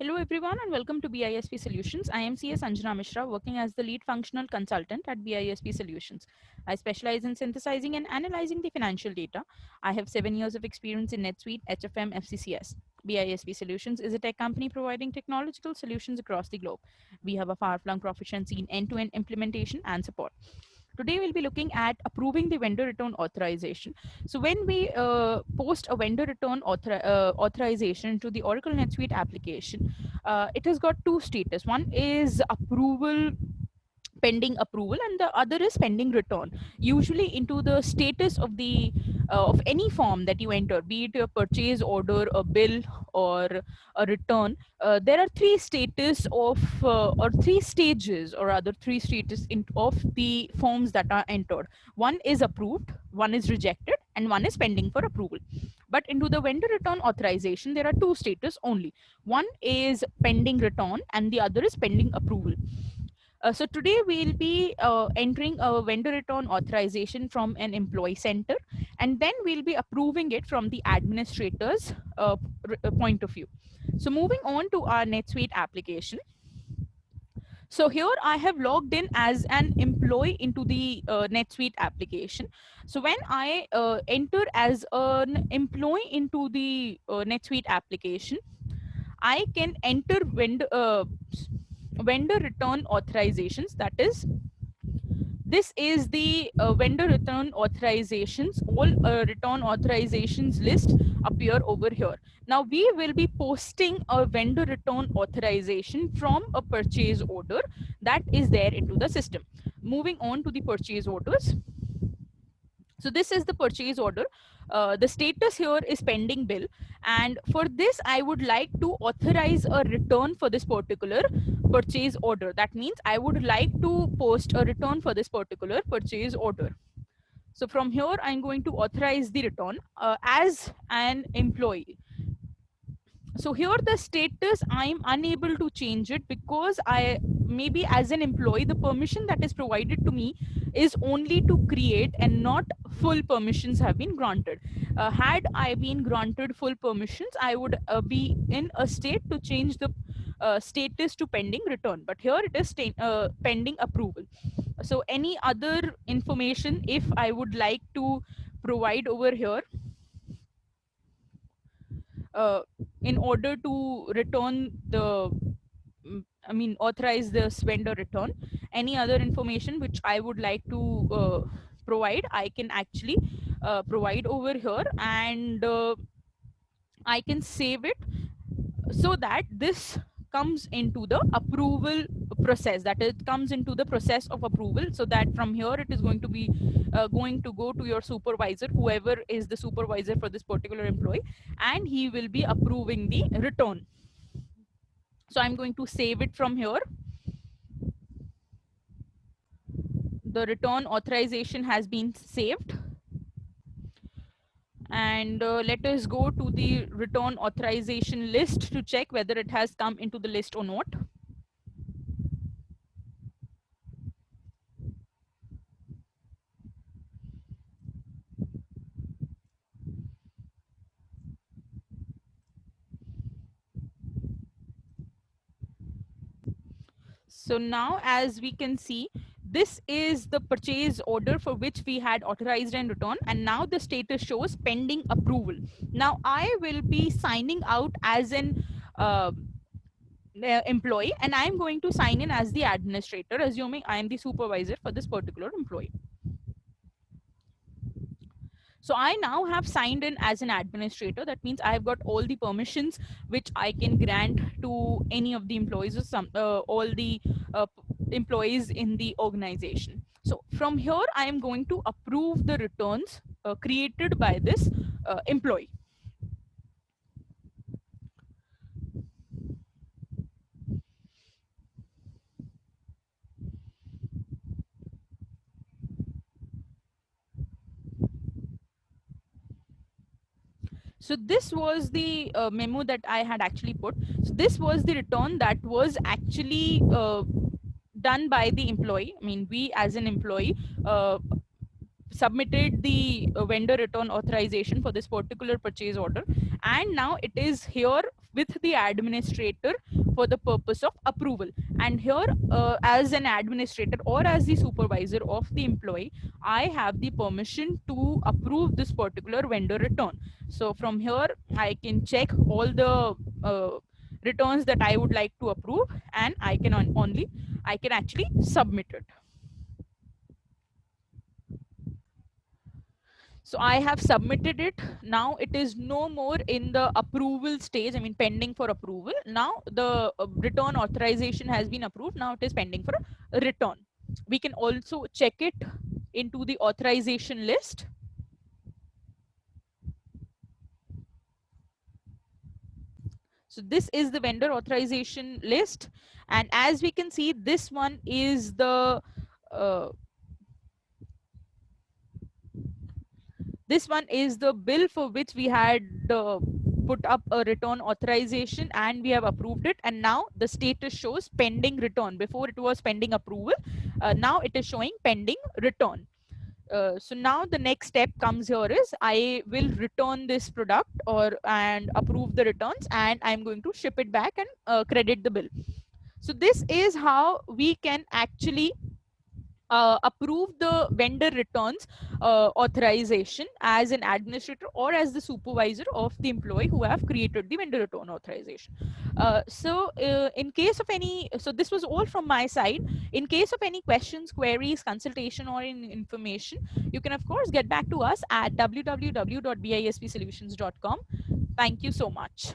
Hello everyone and welcome to BISP Solutions. I am CS Anjana Mishra, working as the lead functional consultant at BISP Solutions. I specialize in synthesizing and analyzing the financial data. I have 7 years of experience in NetSuite, HFM, FCCS. BISP Solutions is a tech company providing technological solutions across the globe. We have a far-flung proficiency in end-to-end implementation and support. Today we'll be looking at approving the vendor return authorization. So when we post a vendor return authorization to the Oracle NetSuite application, it has got two status. One is approval, pending approval, and the other is pending return. Usually into the status of any form that you enter, be it a purchase order, a bill, or a return, there are three status of or three stages, or rather three status of the forms that are entered. One is approved, one is rejected, and one is pending for approval. But into the vendor return authorization, there are two status only. One is pending return and the other is pending approval. So today we'll be entering a vendor return authorization from an employee center, and then we'll be approving it from the administrator's point of view. So moving on to our NetSuite application. So here I have logged in as an employee into the NetSuite application. So when I enter as an employee into the NetSuite application, I can enter vendor return authorizations. That is, this is the vendor return authorizations. All return authorizations list appear over here. Now we will be posting a vendor return authorization from a purchase order that is there into the system. Moving on to the purchase orders. So this is the purchase order. The status here is pending bill, and for this I would like to authorize a return for this particular purchase order. That means I would like to post a return for this particular purchase order. So from here I'm going to authorize the return as an employee. So here the status, I'm unable to change it because I maybe as an employee, the permission that is provided to me is only to create and not full permissions have been granted. Had I been granted full permissions, I would be in a state to change the status to pending return, but here it is pending approval. So any other information if I would like to provide over here, uh, in order to return the authorize this vendor return, any other information which I would like to provide, I can actually provide over here, and I can save it so that this comes into the approval process, that it comes into the process of approval, so that from here it is going to be going to go to your supervisor, whoever is the supervisor for this particular employee, and he will be approving the return. So I'm going to save it from here. The return authorization has been saved, and let us go to the return authorization list to check whether it has come into the list or not. So now as we can see, this is the purchase order for which we had authorized and returned, and now the status shows pending approval. Now I will be signing out as an employee, and I'm going to sign in as the administrator, assuming I am the supervisor for this particular employee. So I now have signed in as an administrator. That means I've got all the permissions which I can grant to any of the employees, or all the employees in the organization. So from here, I am going to approve the returns created by this employee. So this was the memo that I had actually put. So this was the return that was actually done by the employee. I mean, we as an employee submitted the vendor return authorization for this particular purchase order, and now it is here with the administrator for the purpose of approval. And here, as an administrator or as the supervisor of the employee, I have the permission to approve this particular vendor return. So from here, I can check all the returns that I would like to approve, and I can I can actually submit it. So I have submitted it. Now it is no more in the approval stage, I mean pending for approval. Now the return authorization has been approved. Now it is pending for a return. We can also check it into the authorization list. So this is the vendor authorization list. And as we can see, this one is the this one is the bill for which we had put up a return authorization and we have approved it. And now the status shows pending return. Before it was pending approval. Now it is showing pending return. So now the next step comes here is I will return this product and approve the returns, and I'm going to ship it back and credit the bill. So this is how we can actually approve the vendor returns authorization as an administrator or as the supervisor of the employee who have created the vendor return authorization. In case of any, so this was all from my side. In case of any questions, queries, consultation, or information, you can of course get back to us at www.bispsolutions.com. Thank you so much.